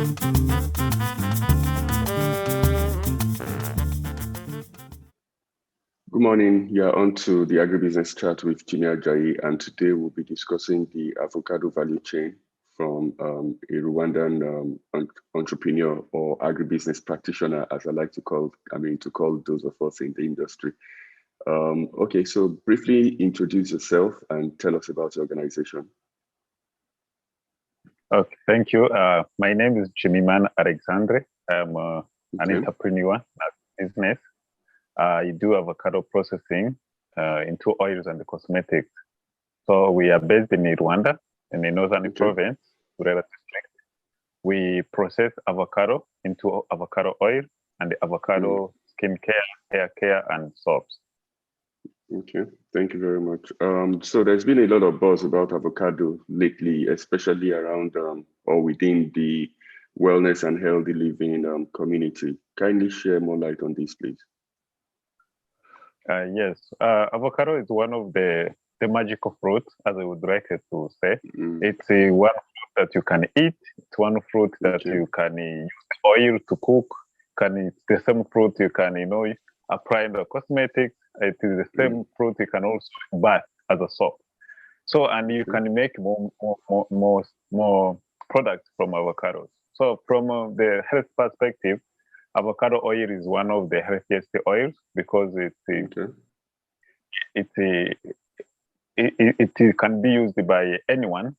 Good morning. You're on to the Agribusiness Chat with Nshimye Ajayi, and today we'll be discussing the avocado value chain from a Rwandan entrepreneur or agribusiness practitioner, as I like to call those of us in the industry. Okay, so briefly introduce yourself and tell us about your organization. Okay, thank you. My name is Jinmi Alex. I'm an entrepreneur, business. I do avocado processing into oils and cosmetics. So we are based in Rwanda, in the northern province, Rwanda district. We process avocado into avocado oil and avocado skin care, hair care, and soaps. Okay, thank you very much. So there's been a lot of buzz about avocado lately, especially around or within the wellness and healthy living community. Kindly share more light on this, please. Yes, avocado is one of the magical fruits, as I would like it to say. It's one fruit that you can eat. It's one fruit that you can use oil to cook. It's the same fruit you can, apply in the cosmetics. It is the same fruit you can also bath as a soap. So, and you can make more products from avocados. So, from the health perspective, avocado oil is one of the healthiest oils because it can be used by anyone,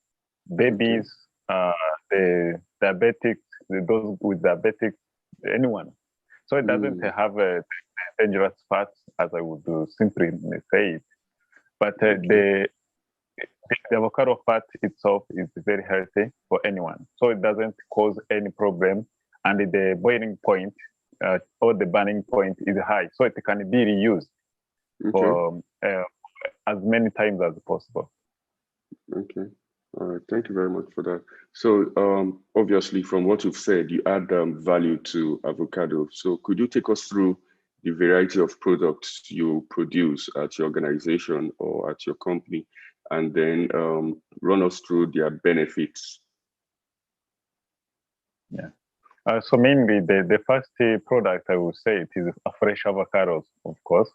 babies, the diabetics, those with diabetics, anyone. So it doesn't have a dangerous fats, as I would simply say it. But the avocado fat itself is very healthy for anyone. So it doesn't cause any problem. And the boiling point or the burning point is high. So it can be reused for as many times as possible. Okay. All right. Thank you very much for that. So obviously, from what you've said, you add value to avocado. So could you take us through the variety of products you produce at your organization or at your company, and then run us through their benefits? Yeah. So mainly the first product, I would say, it is a fresh avocados, of course.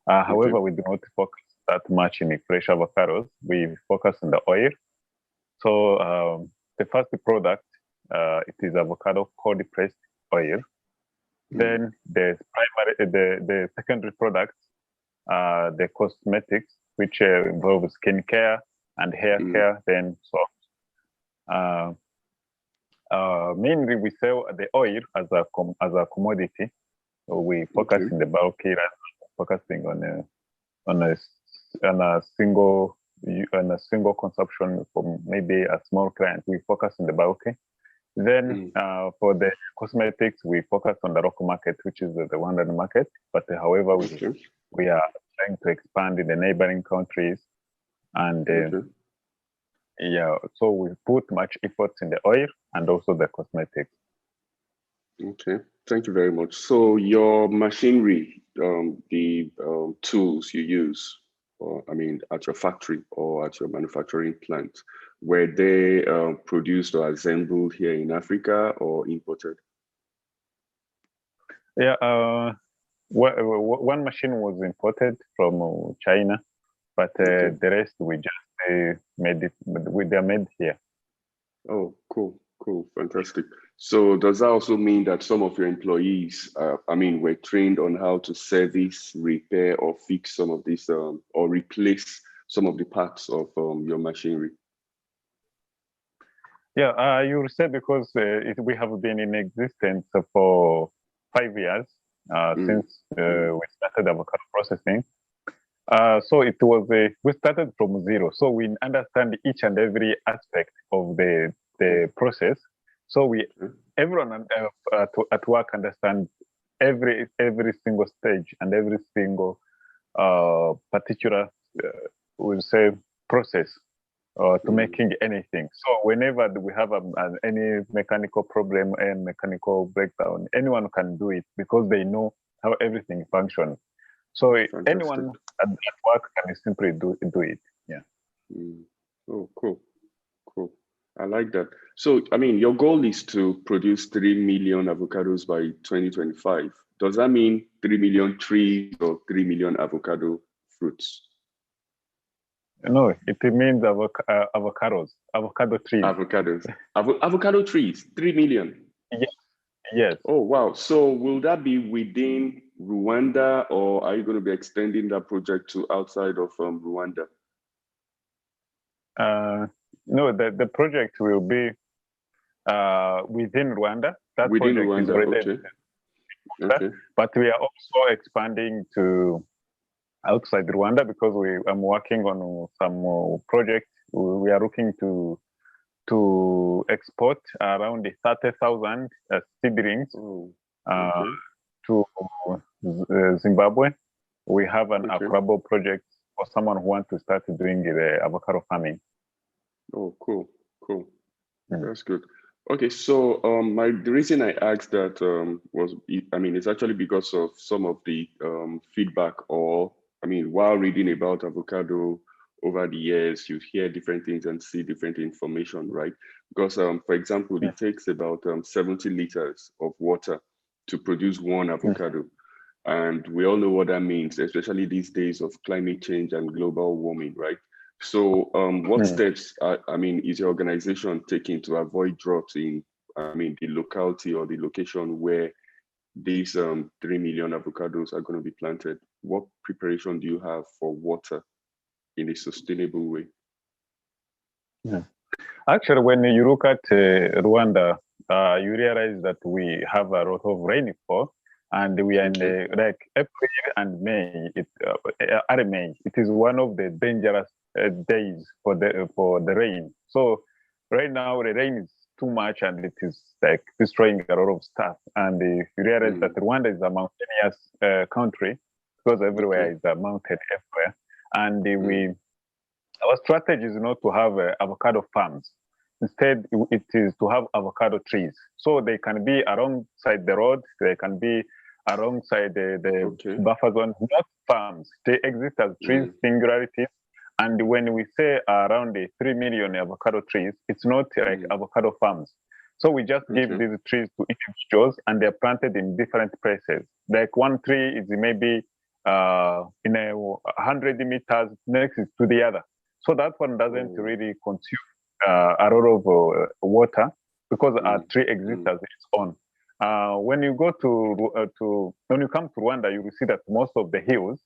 However, we do not focus that much in fresh avocados. We focus on the oil. So the first product, it is avocado cold pressed oil. Then the secondary products, the cosmetics, which involve skin care and hair care, then soaps. Mainly, we sell the oil as a commodity. So we focus in the bulk here, focusing on a single consumption for maybe a small client. We focus on the bulk. Then for the cosmetics, we focus on the local market, which is the Rwandan market. But however, we are trying to expand in the neighboring countries, and so we put much effort in the oil and also the cosmetics. Okay, thank you very much. So your machinery, the tools you use, at your factory or at your manufacturing plant, were they produced or assembled here in Africa or imported? Yeah, one machine was imported from China, but the rest we just made it. They're made here. Oh, cool, fantastic. So does that also mean that some of your employees, were trained on how to service, repair, or fix some of these, or replace some of the parts of your machinery? Yeah, you said because we have been in existence for 5 years since we started avocado processing. So it was we started from zero. So we understand each and every aspect of the process. So everyone at work understands every single stage and every single particular we'll say process to making anything. So whenever we have any mechanical problem and mechanical breakdown, anyone can do it because they know how everything functions. So anyone at work can simply do it. Yeah. Oh, cool. I like that. So, I mean, your goal is to produce 3 million avocados by 2025. Does that mean 3 million trees or 3 million avocado fruits? No, it means avocados, avocado trees. Avocados. Avocado trees, 3 million. Yes, yes. Oh, wow. So will that be within Rwanda, or are you going to be extending that project to outside of Rwanda? No, the project will be within Rwanda. That Within project is Rwanda, already, okay. Okay. but we are also expanding to outside Rwanda because I'm working on some projects. We are looking to export around 30,000 seedlings Oh, uh, okay. to Zimbabwe. We have an Okay. Agribal project for someone who wants to start doing the avocado farming. Oh, cool, cool. That's good. Okay, so the reason I asked that was, I mean, it's actually because of some of the feedback, or I mean, while reading about avocado over the years, you hear different things and see different information, right? Because, for example, it takes about 70 liters of water to produce one avocado. And we all know what that means, especially these days of climate change and global warming, right? So what steps, I mean, is your organization taking to avoid drought in, I mean, the locality or the location where these 3 million avocados are going to be planted? What preparation do you have for water in a sustainable way? Yeah. Actually, when you look at Rwanda, you realize that we have a lot of rainfall, and we are in like April and May. May, it is one of the dangerous days for the rain. So right now the rain is too much, and it is like destroying a lot of stuff. And you realize that Rwanda is a mountainous country because everywhere is a mountain everywhere, and our strategy is not to have avocado farms. Instead, it is to have avocado trees. So they can be alongside the road, they can be alongside the buffer zone, not farms. They exist as trees, singularities. And when we say around the 3 million avocado trees, it's not like avocado farms. So we just give these trees to individuals, and they're planted in different places. Like one tree is maybe in 100 meters next to the other. So that one doesn't really consume a lot of water because our tree exists as its own. When you go when you come to Rwanda, you will see that most of the hills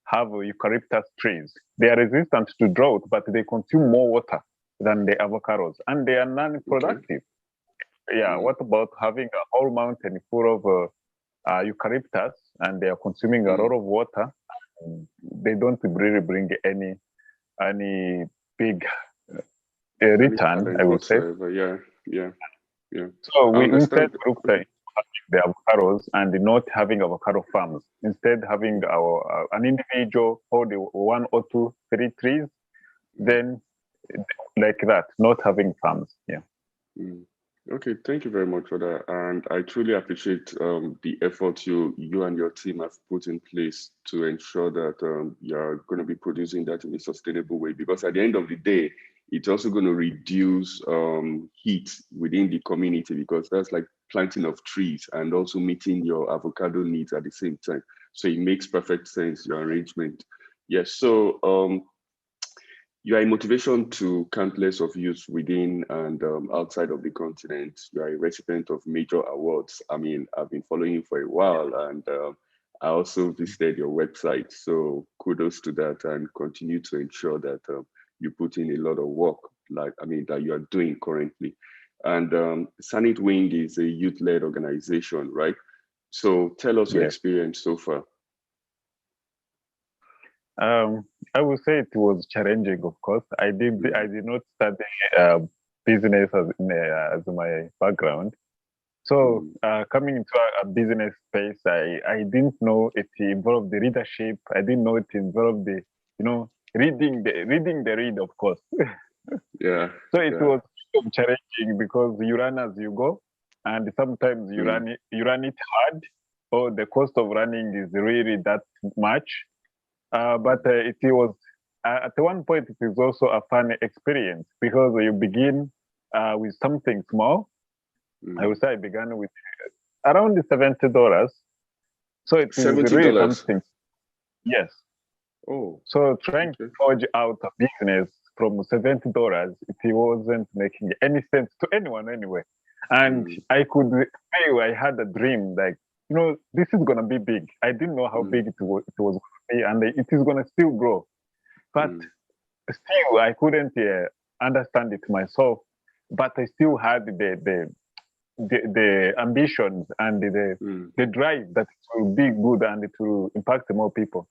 have eucalyptus trees. They are resistant to drought, but they consume more water than the avocados, and they are non-productive. Yeah. What about having a whole mountain full of eucalyptus, and they are consuming a lot of water? They don't really bring any big return, I would say. Yeah. So we instead looked at the avocados and not having avocado farms. Instead, having an individual hold 1 or 2, 3 trees, then like that, not having farms. Yeah. Okay, thank you very much for that, and I truly appreciate the effort you and your team have put in place to ensure that you're going to be producing that in a sustainable way. Because at the end of the day, it's also going to reduce heat within the community, because that's like planting of trees and also meeting your avocado needs at the same time. So it makes perfect sense, your arrangement. Yes. So you are a motivation to countless of youth within and outside of the continent. You are a recipient of major awards. I mean, I've been following you for a while, and I also visited your website. So kudos to that, and continue to ensure that you put in a lot of work, that you are doing currently. And Sanit Wing is a youth-led organization, right? So tell us your experience so far. I would say it was challenging, of course. I did not study business as my background. So coming into a business space, I didn't know it involved the leadership. I didn't know it involved the, reading the read, of course. So it was challenging because you run as you go, and sometimes you run it hard, or the cost of running is really that much. But it was at one point it is also a fun experience because you begin with something small. I would say I began with around the $70. So it is really $70. something. Yes. Oh, So trying to okay. forge out a business from $70, it wasn't making any sense to anyone anyway. And I could feel I had a dream, like, this is gonna be big. I didn't know how big it was gonna be, and it is gonna still grow. But still, I couldn't understand it myself. But I still had the ambitions and the drive that it will be good and it will impact more people.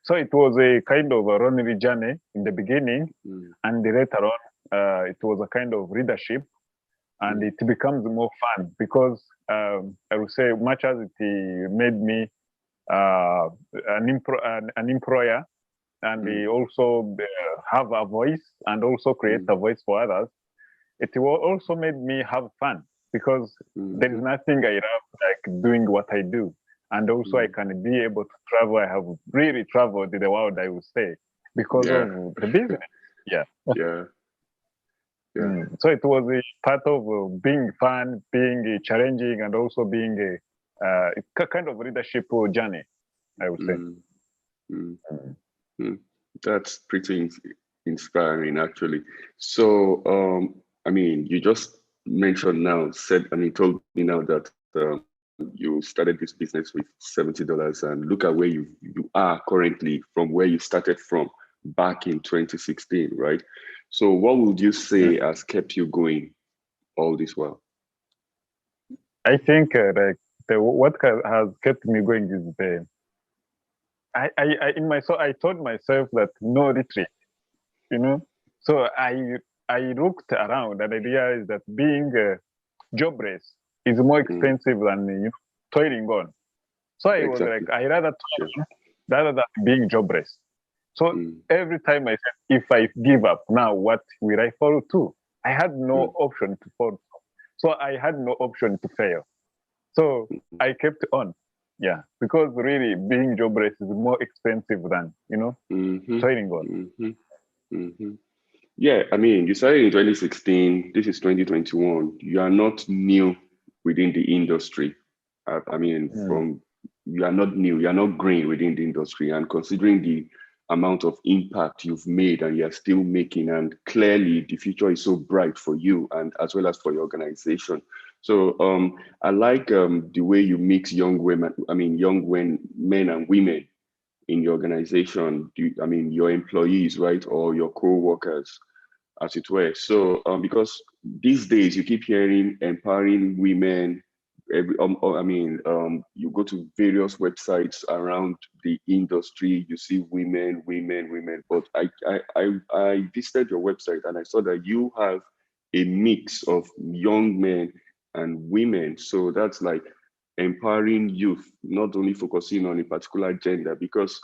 So it was a kind of a lonely journey in the beginning, and later on, it was a kind of leadership, and it becomes more fun because I would say, much as it made me an employer, and they also have a voice and also create a voice for others, it also made me have fun because there is nothing I love like doing what I do. And also I can be able to travel. I have really traveled the world, I would say, because of the business. Yeah. So it was a part of being fun, being challenging, and also being a kind of leadership journey, I would say. That's pretty inspiring, actually. So, I mean, you just mentioned now, told me now that you started this business with $70, and look at where you are currently from where you started from back in 2016, right? So, what would you say has kept you going all this while? I think what has kept me going is I told myself that no retreat, So I looked around and I realized that being jobless is more expensive than toiling on. So I was like, I rather toil rather than being jobless. So every time I said, if I give up now, what will I follow to? I had no option to follow. So I had no option to fail. So I kept on. Yeah, because really being jobless is more expensive than, toiling on. Yeah, I mean, you started in 2016. This is 2021. You are not new within the industry. You are not new. You are not green within the industry. And considering the amount of impact you've made and you are still making, and clearly the future is so bright for you and as well as for your organization. So I like the way you mix young men and women in your organization. Your employees, right, or your co-workers, as it were. So because these days you keep hearing empowering women. You go to various websites around the industry, you see women. But I visited your website and I saw that you have a mix of young men and women. So that's like empowering youth, not only focusing on a particular gender, because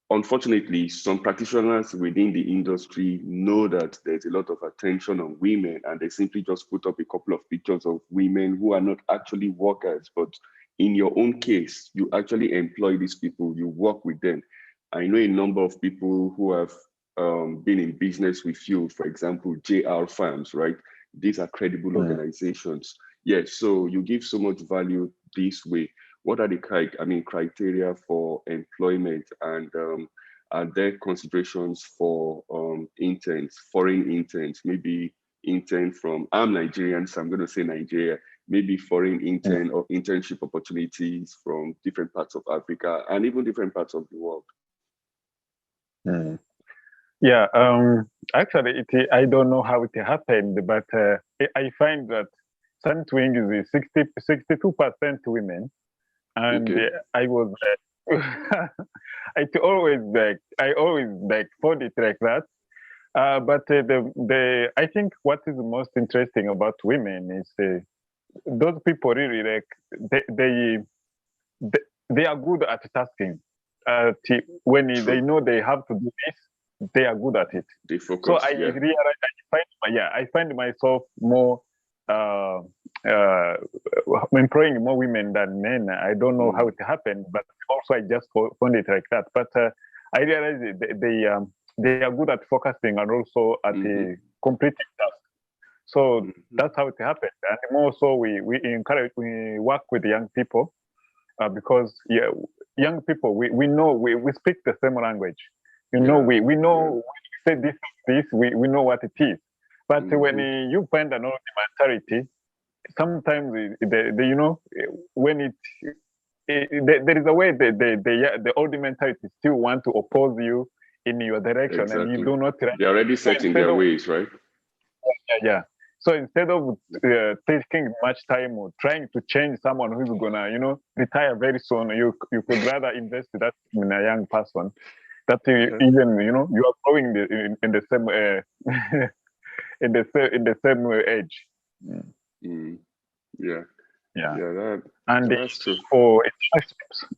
unfortunately, some practitioners within the industry know that there's a lot of attention on women, and they simply just put up a couple of pictures of women who are not actually workers. But in your own case, you actually employ these people, you work with them. I know a number of people who have been in business with you, for example, JR Farms, right? These are credible organizations. Yes, so you give so much value this way. What are the criteria for employment, and are there considerations for interns, foreign interns, maybe intern from, I'm Nigerian, so I'm going to say Nigeria, maybe foreign intern or internship opportunities from different parts of Africa and even different parts of the world? Yeah, actually, I don't know how it happened, but I find that Sanit Wing is 62% women. And I was I always found it like that. But I think what is most interesting about women is those people really they are good at tasking. When they know they have to do this, they are good at it. They focus. So I realize I find myself more employing more women than men. I don't know how it happened, but also I just found it like that. But I realized they are good at focusing and also at completing tasks. So that's how it happened. And more so, we work with young people because young people, we know, we speak the same language. We know when we say this, we know what it is. But when you find an old mentality, sometimes when there is a way the old mentality still want to oppose you in your direction, and you do not. They're already set in their ways, right? Yeah. So instead of taking much time or trying to change someone who's gonna, retire very soon, you could rather invest that in a young person that even you are growing in the same in the same age. And that's true. For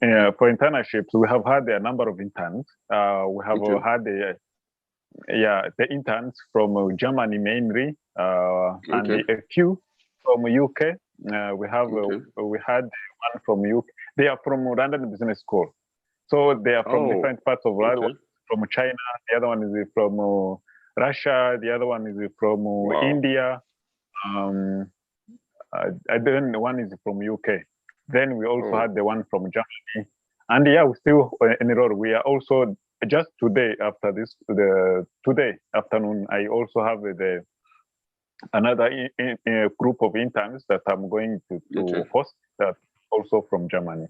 internships, we have had a number of interns. We have had the interns from Germany mainly, and a few from UK. We had one from UK. They are from Rwanda Business School, so they are from different parts of Rwanda. From China, the other one is from Russia, the other one is from India. Then one is from UK. Then we also had the one from Germany, and we still enroll. We are also just today after this, today afternoon, I also have another group of interns that I'm going to host that also from Germany.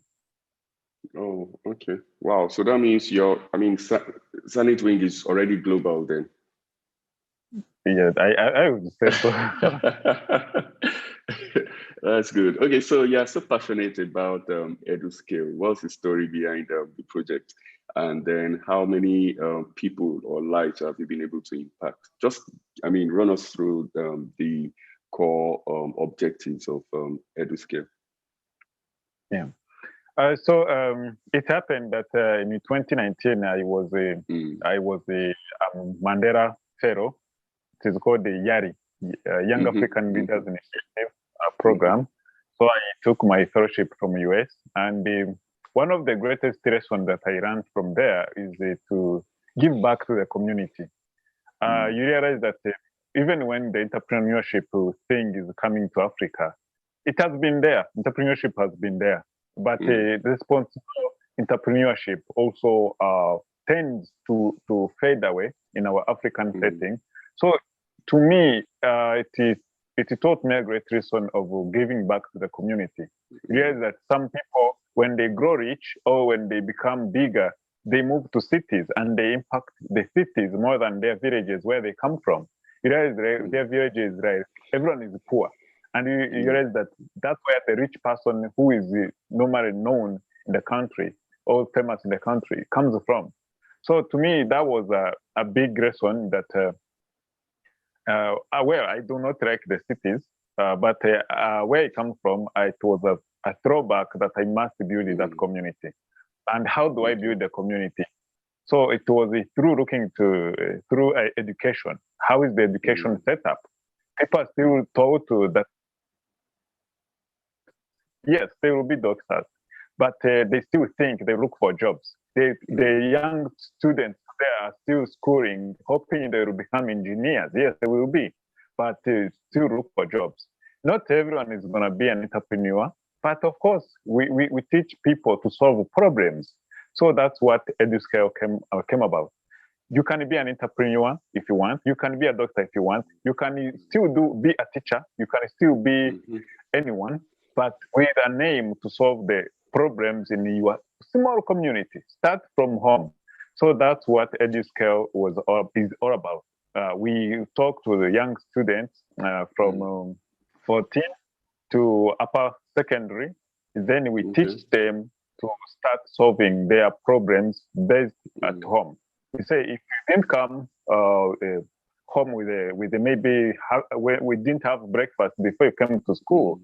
Oh, okay. Wow. So that means Sanit Wing is already global then. Yeah, I would say so. That's good. Okay, so you're so passionate about Edu Scale. What's the story behind the project? And then how many people or lives have you been able to impact? Just, run us through the core objectives of Edu Scale. Yeah. So it happened that in 2019 I was the Mandela Fellow. It is called the YARI, Young African Leaders Initiative program. So I took my fellowship from US, and one of the greatest lessons that I learned from there is to give back to the community. You realize that even when the entrepreneurship thing is coming to Africa, it has been there. Entrepreneurship has been there. But the responsible entrepreneurship also tends to fade away in our African setting. So to me, it taught me a great lesson of giving back to the community. Realize that some people, when they grow rich or when they become bigger, they move to cities and they impact the cities more than their villages where they come from. You realize their villages, right? Everyone is poor. And you realize that that's where the rich person who is normally known in the country or famous in the country comes from. So to me, that was a big lesson that, I do not like the cities, but where it comes from, it was a throwback that I must build in that community. And how do I build the community? So it was through looking through education. How is the education set up? People are still taught that yes, they will be doctors, but they still think they look for jobs. The young students there are still schooling, hoping they will become engineers. Yes, they will be, but still look for jobs. Not everyone is going to be an entrepreneur, but of course, we teach people to solve problems. So that's what Edu Scale came about. You can be an entrepreneur if you want. You can be a doctor if you want. You can still be a teacher. You can still be anyone, but with a name to solve the problems in your small community. Start from home. So that's what Edu Scale is all about. We talk to the young students from 14 to upper secondary. Then we teach them to start solving their problems based at home. We say if you didn't come home with maybe we didn't have breakfast before you came to school,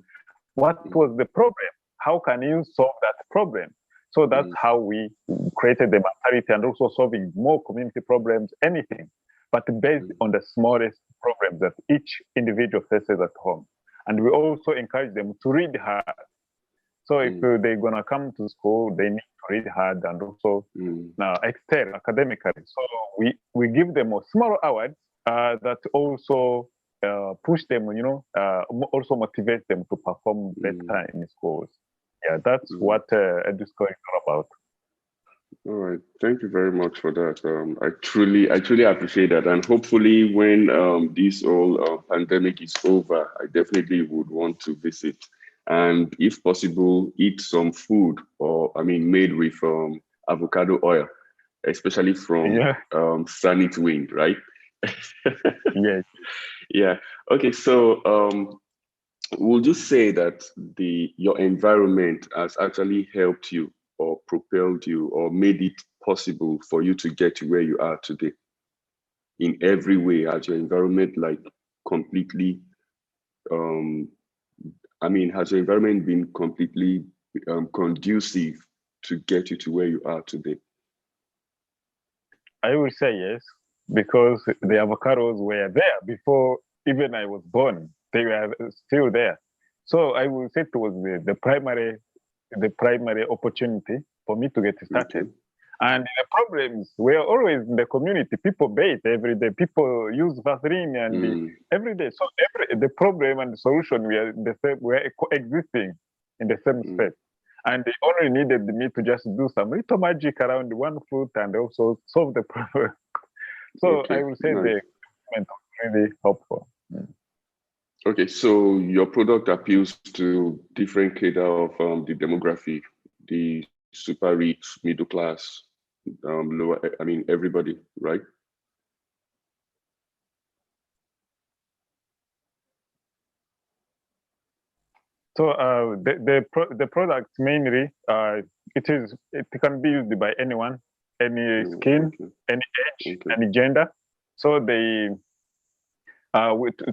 what was the problem? How can you solve that problem? So that's how we created the mentality and also solving more community problems, anything, but based on the smallest problems that each individual faces at home. And we also encourage them to read hard. So if they're going to come to school, they need to read hard and also excel academically. So we give them a small that also push them, also motivate them to perform better in schools. Yeah, that's what Edu Scale is all about. All right, thank you very much for that. I truly appreciate that, and hopefully, when this whole pandemic is over, I definitely would want to visit, and if possible, eat some food, made with avocado oil, especially from Sanit Wing, right? Yes. Yeah. Okay. So, we'll just say that your environment has actually helped you, or propelled you, or made it possible for you to get to where you are today. In every way, has your environment completely? Has your environment been completely conducive to get you to where you are today? I will say yes, because the avocados were there before even I was born. They were still there. So I will say it was the primary opportunity for me to get started. Okay. And the problems were always in the community. People bathe every day. People use Vaseline and every day. So the problem and the solution were the same. Were coexisting in the same space. And they only needed me to just do some little magic around one fruit and also solve the problem. So I will say the experiment was really helpful. Okay, so your product appeals to different cadre of the demographic, the super rich, middle class, lower, everybody, right? So the product mainly it can be used by anyone, any skin, any age, any gender. So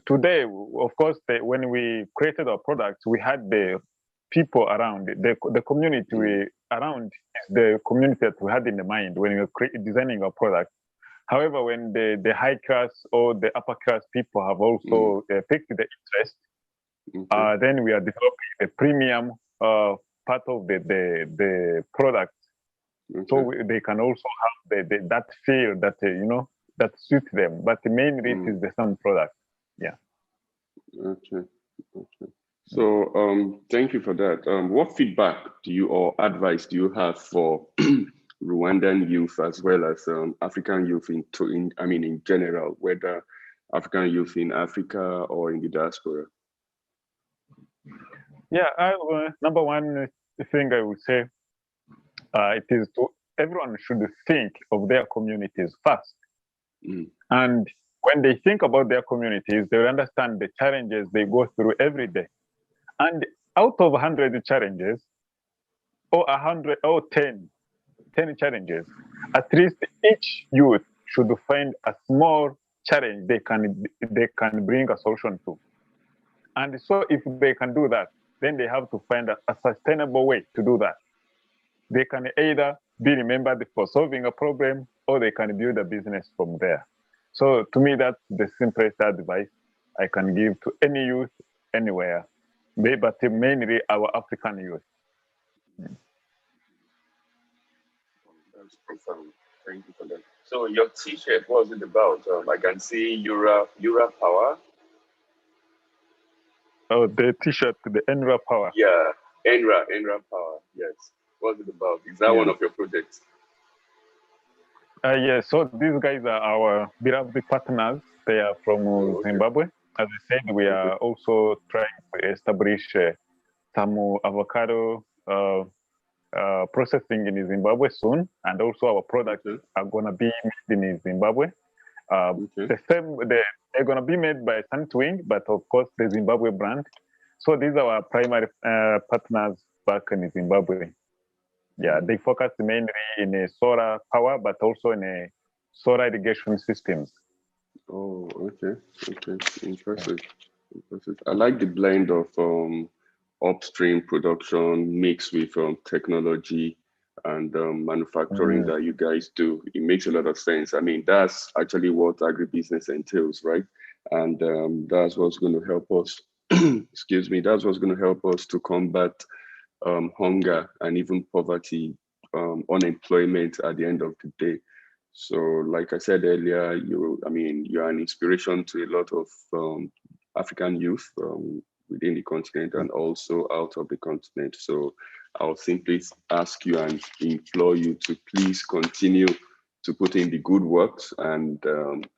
today, of course, when we created our products, we had the people around the community around is the community that we had in the mind when we were designing our product. However, when the high class or the upper class people have also picked the interest, then we are developing the premium part of the product, so they can also have that feel that that suits them. But mainly it is the same product. Yeah. Okay. So thank you for that. What feedback or advice do you have for Rwandan youth as well as African youth in general, whether African youth in Africa or in the diaspora? Yeah, number one thing I would say, it is everyone should think of their communities first. And when they think about their communities, they will understand the challenges they go through every day. And out of 100 challenges, or 100 or 10 challenges, at least each youth should find a small challenge they can bring a solution to. And so if they can do that, then they have to find a sustainable way to do that. They can either be remembered for solving a problem, or they can build a business from there. So to me, that's the simplest advice I can give to any youth anywhere, but mainly our African youth. That's profound. Thank you for that. So your T-shirt, what was it about? I can see Euro Power. Oh, the T-shirt, the Enra Power. Yeah, Enra Power. Yes. What's it about? Is that one of your projects? Yes. So these guys are our beloved partners. They are from Zimbabwe. As I said, we are also trying to establish some avocado processing in Zimbabwe soon, and also our products are going to be made in Zimbabwe. They're going to be made by Sanit Wing, but of course the Zimbabwe brand. So these are our primary partners back in Zimbabwe. Yeah, they focus mainly in solar power, but also in solar irrigation systems. Oh, okay. Impressive. I like the blend of upstream production mixed with technology and manufacturing that you guys do. It makes a lot of sense. I mean, that's actually what agribusiness entails, right? And that's what's going to help us. Excuse me. That's what's going to help us to combat hunger and even poverty, unemployment at the end of the day. So, like I said earlier, you're an inspiration to a lot of African youth within the continent and also out of the continent. So, I'll simply ask you and implore you to please continue to put in the good works. And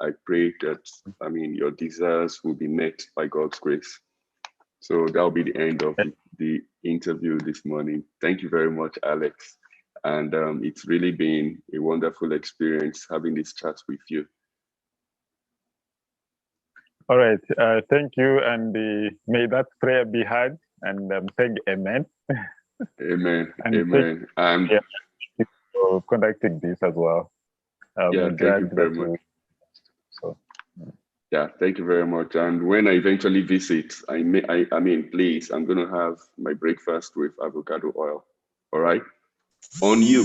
I pray that, your desires will be met by God's grace. So that'll be the end of the interview this morning. Thank you very much, Alex. And it's really been a wonderful experience having this chat with you. All right. Thank you. And may that prayer be heard. And say amen. Amen. And amen. And for conducting this as well. Yeah, thank you very much. Yeah, thank you very much. And when I eventually visit, please, I'm going to have my breakfast with avocado oil. All right? On you.